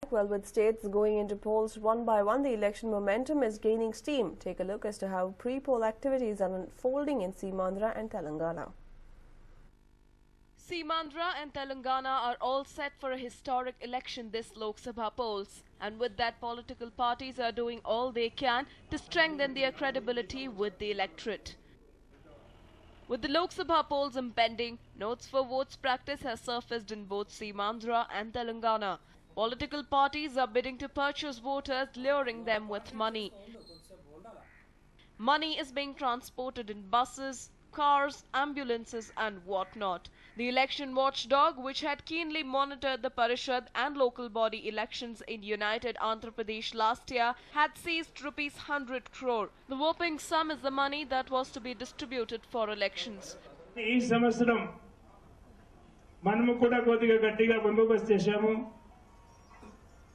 Well, with states going into polls one by one, the election momentum is gaining steam. Take a look as to how pre-poll activities are unfolding in Seemandhra and Telangana. Seemandhra and Telangana are all set for a historic election this Lok Sabha polls. And with that, political parties are doing all they can to strengthen their credibility with the electorate. With the Lok Sabha polls impending, notes for votes practice has surfaced in both Seemandhra and Telangana. Political parties are bidding to purchase voters, luring them with money. Money is being transported in buses, cars, ambulances and whatnot. The election watchdog, which had keenly monitored the Parishad and local body elections in United Andhra Pradesh last year, had seized rupees 100 crore. The whopping sum is the money that was to be distributed for elections.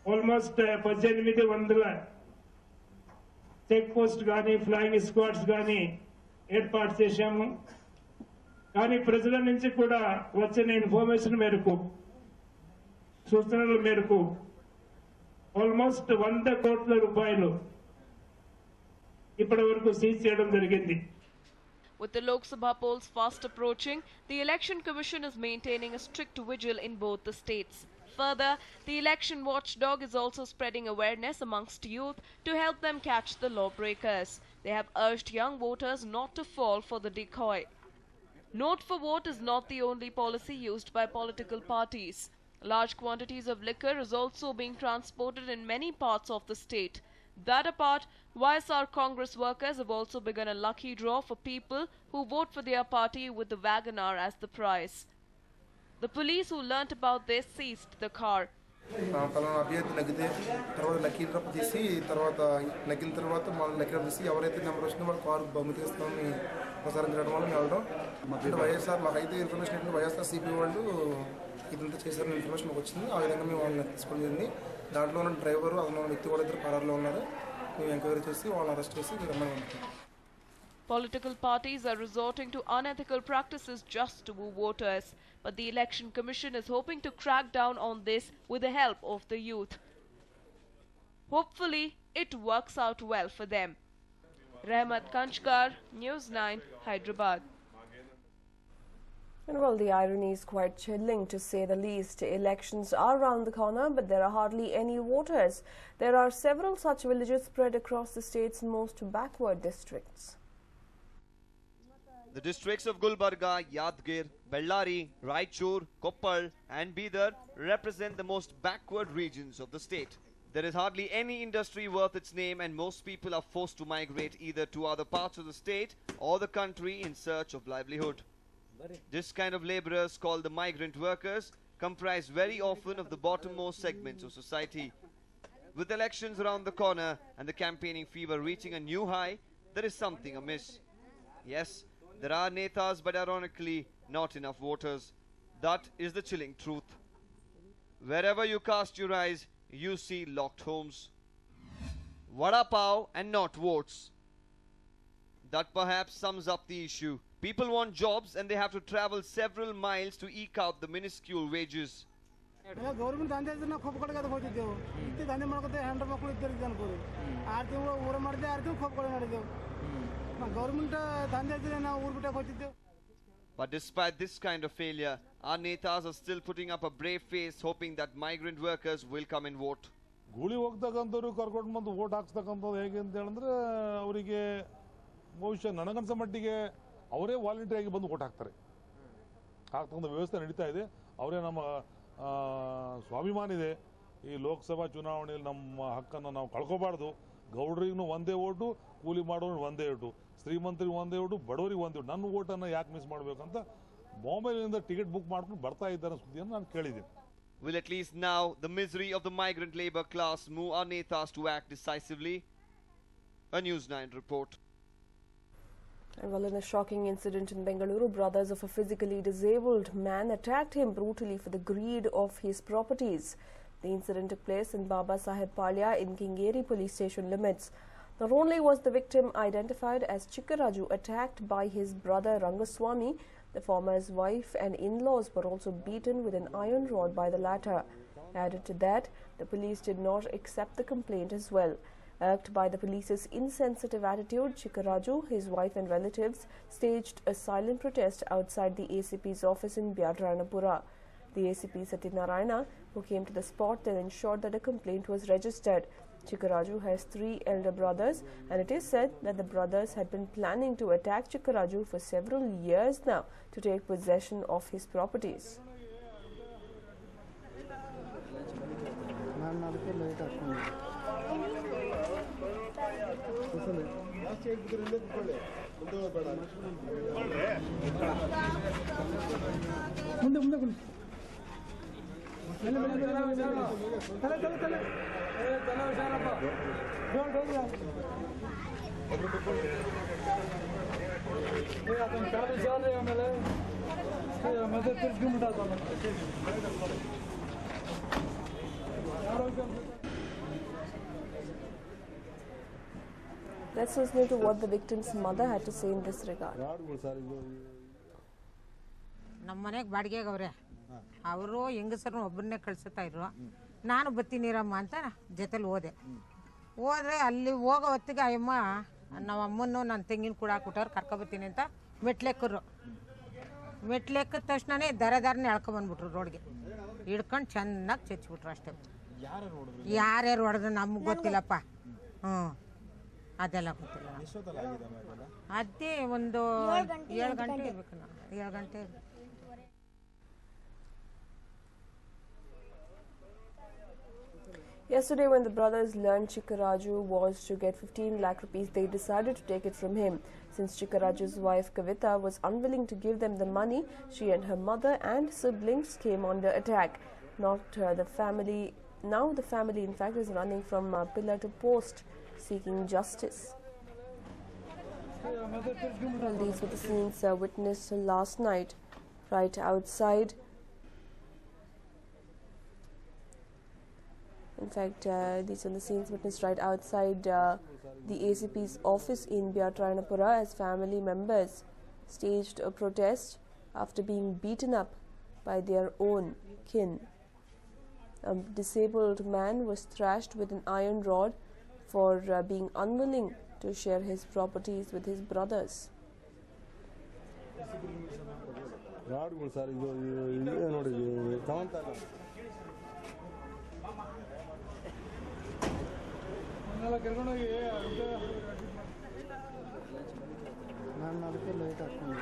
Almost 1800 check post గానీ flying squads గానీ ఏర్పాటు చేశాము. కానీ ప్రజల నుంచి కూడా వచ్చిన information మేరకు, సూచనల మేరకు ఆల్మోస్ట్ 100 కోట్ల రూపాయలు ఇప్పటి వరకు సీజ్ చేయడం జరిగింది. With the Lok Sabha polls fast approaching, the Election Commission is maintaining a strict vigil in both the states. Further, the election watchdog is also spreading awareness amongst youth to help them catch the lawbreakers. They have urged young voters not to fall for the decoy. Note for vote is not the only policy used by political parties. Large quantities of liquor is also being transported in many parts of the state. That apart, YSR Congress workers have also begun a lucky draw for people who vote for their party with the Wagoner as the prize. The police who learnt about this seized the car. Political parties are resorting to unethical practices just to woo voters, but the Election Commission is hoping to crack down on this with the help of the youth. Hopefully, it works out well for them. Rahmat Kanchkar, News 9, Hyderabad. And well, the irony is quite chilling to say the least. Elections are around the corner, but there are hardly any voters. There are several such villages spread across the state's most backward districts. The districts of Gulbarga, Yadgir, Bellary, Raichur, Koppal and Bidar represent the most backward regions of the state. There is hardly any industry worth its name and most people are forced to migrate either to other parts of the state or the country in search of livelihood. This kind of labourers, called the migrant workers, comprise very often of the bottommost segments of society. With elections around the corner and the campaigning fever reaching a new high, there is something amiss. Yes, there are netas, but ironically, not enough voters. That is the chilling truth. Wherever you cast your eyes, you see locked homes. Vada pav and not votes. That perhaps sums up the issue. People want jobs and they have to travel several miles to eke out the minuscule wages. But despite this kind of failure, our netas are still putting up a brave face, hoping that migrant workers will come and vote. ಗೂಳಿ ಹೋಗ್ತಕ್ಕಂಥವ್ರು ಕರ್ಕೊಂಡು ಬಂದು vote ಹಾಕ್ಸ್ತಕ್ಕಂಥದ್ದು ಹೇಗೆ ಅಂತ ಹೇಳಿದ್ರೆ ಅವರಿಗೆ ಬಹುಶಃ ನನಗನ್ಸೋ ಮಟ್ಟಿಗೆ ಅವರೇ ವಾಲಂಟಿಯರ್ ಆಗಿ ಬಂದು ವೋಟ್ ಹಾಕ್ತಾರೆ. ಹಾಕ್ತಕ್ಕಂಥ ವ್ಯವಸ್ಥೆ ನಡೀತಾ ಇದೆ. ಅವರೇ ನಮ್ಮ ಸ್ವಾಭಿಮಾನ ಇದೆ. ಈ ಲೋಕಸಭಾ ಚುನಾವಣೆಯಲ್ಲಿ ನಮ್ಮ ಹಕ್ಕನ್ನು ನಾವು ಕಳ್ಕೋಬಾರ್ದು. ಗೌಡರಿಗೂ ಒಂದೇ ಓಟು, ಕೂಲಿ ಮಾಡೋರಿಗೆ ಒಂದೇ ಓಟು, ಶ್ರೀಮಂತರಿಗೆ ಒಂದೇ ಓಟು, ಬಡವರಿಗೆ ಒಂದೇ ಓಟು. ನನ್ನ ಓಟನ್ನು ಯಾಕೆ ಮಿಸ್ ಮಾಡಬೇಕಂತ ಬಾಂಬೆಯಿಂದ ಟಿಕೆಟ್ ಬುಕ್ ಮಾಡ್ಕೊಂಡು ಬರ್ತಾ ಇದ್ದಾರೆ ಸುದ್ದಿಯನ್ನು ನಾನು ಕೇಳಿದ್ದೀನಿ. Will at least now the misery of the migrant labor class move our netas to act decisively? A News 9 report. And well, in a shocking incident in Bengaluru, brothers of a physically disabled man attacked him brutally for the greed of his properties. The incident took place in Baba Saheb Palya in Kingeri police station limits. Not only was the victim identified as Chikkaraju attacked by his brother Rangaswamy, the former's wife and in-laws were also beaten with an iron rod by the latter. Added to that, the police did not accept the complaint as well. Irked by the police's insensitive attitude, Chikkaraju, his wife and relatives staged a silent protest outside the ACP's office in Byadranapura. The ACP Satyanarayana, who came to the spot, then ensured that a complaint was registered. Chikkaraju has 3 elder brothers, and it is said that the brothers had been planning to attack Chikkaraju for several years now to take possession of his properties. Let's listen to what the victim's mother had to say in this regard. ನಮ್ಮ ಮನೆಗೆ ಬಾಡಿಗೆಗವ್ರೆ ಅವರು ಹೆಂಗಸರು ಒಬ್ಬರನ್ನೇ ಕಳ್ಸುತ್ತಾ ಇದ್ರು. ನಾನು ಬತ್ತೀನಿರಮ್ಮ ಅಂತ ಜೊತೆಲಿ ಹೋದ್ರೆ ಅಲ್ಲಿ ಹೋಗೋ ಹೊತ್ತಿಗೆ ಅಯ್ಯಮ್ಮ ನಮ್ಮ ಅಮ್ಮನ್ನು ನನ್ನ ತೆಂಗಿನ ಕೂಡ ಹಾಕ್ಬಿಟ್ಟವ್ರು ಕರ್ಕೊಬತ್ತೀನಿ ಅಂತ ಮೆಟ್ಲೆಕ್ಕರು. ಮೆಟ್ಲೆಕ್ಕಿದ ತಕ್ಷಣನೇ ದಾರನೇ ಎಳ್ಕೊಂಬಂದ್ಬಿಟ್ರು ರೋಡ್ಗೆ ಹಿಡ್ಕೊಂಡು ಚೆನ್ನಾಗಿ ಚಚ್ಚಿಬಿಟ್ರು ಅಷ್ಟೇ. ಯಾರ್ಯಾರು ಹೊಡೆದ್ರು ನಮ್ಗೆ ಗೊತ್ತಿಲ್ಲಪ್ಪ. ಅದೆಲ್ಲ ಗೊತ್ತಿಲ್ಲ. ಅದೇ ಒಂದು 7 ಗಂಟೆ ಇರ್ಬೇಕು. 7 ಗಂಟೆ. Yesterday, when the brothers learned Chikkaraju was to get 15 lakh rupees, they decided to take it from him. Since Chikkaraju's wife Kavita was unwilling to give them the money, she and her mother and siblings came under attack. Now the family, in fact, is running from pillar to post, seeking justice. Well, these were the scenes witnessed last night, right outside. In fact, these are the scenes witnessed right outside the ACP's office in Byadranapura as family members staged a protest after being beaten up by their own kin. A disabled man was thrashed with an iron rod for being unwilling to share his properties with his brothers. ನಾನು ಅದಕ್ಕೆ light ಹಾಕ್ಕೊಂಡು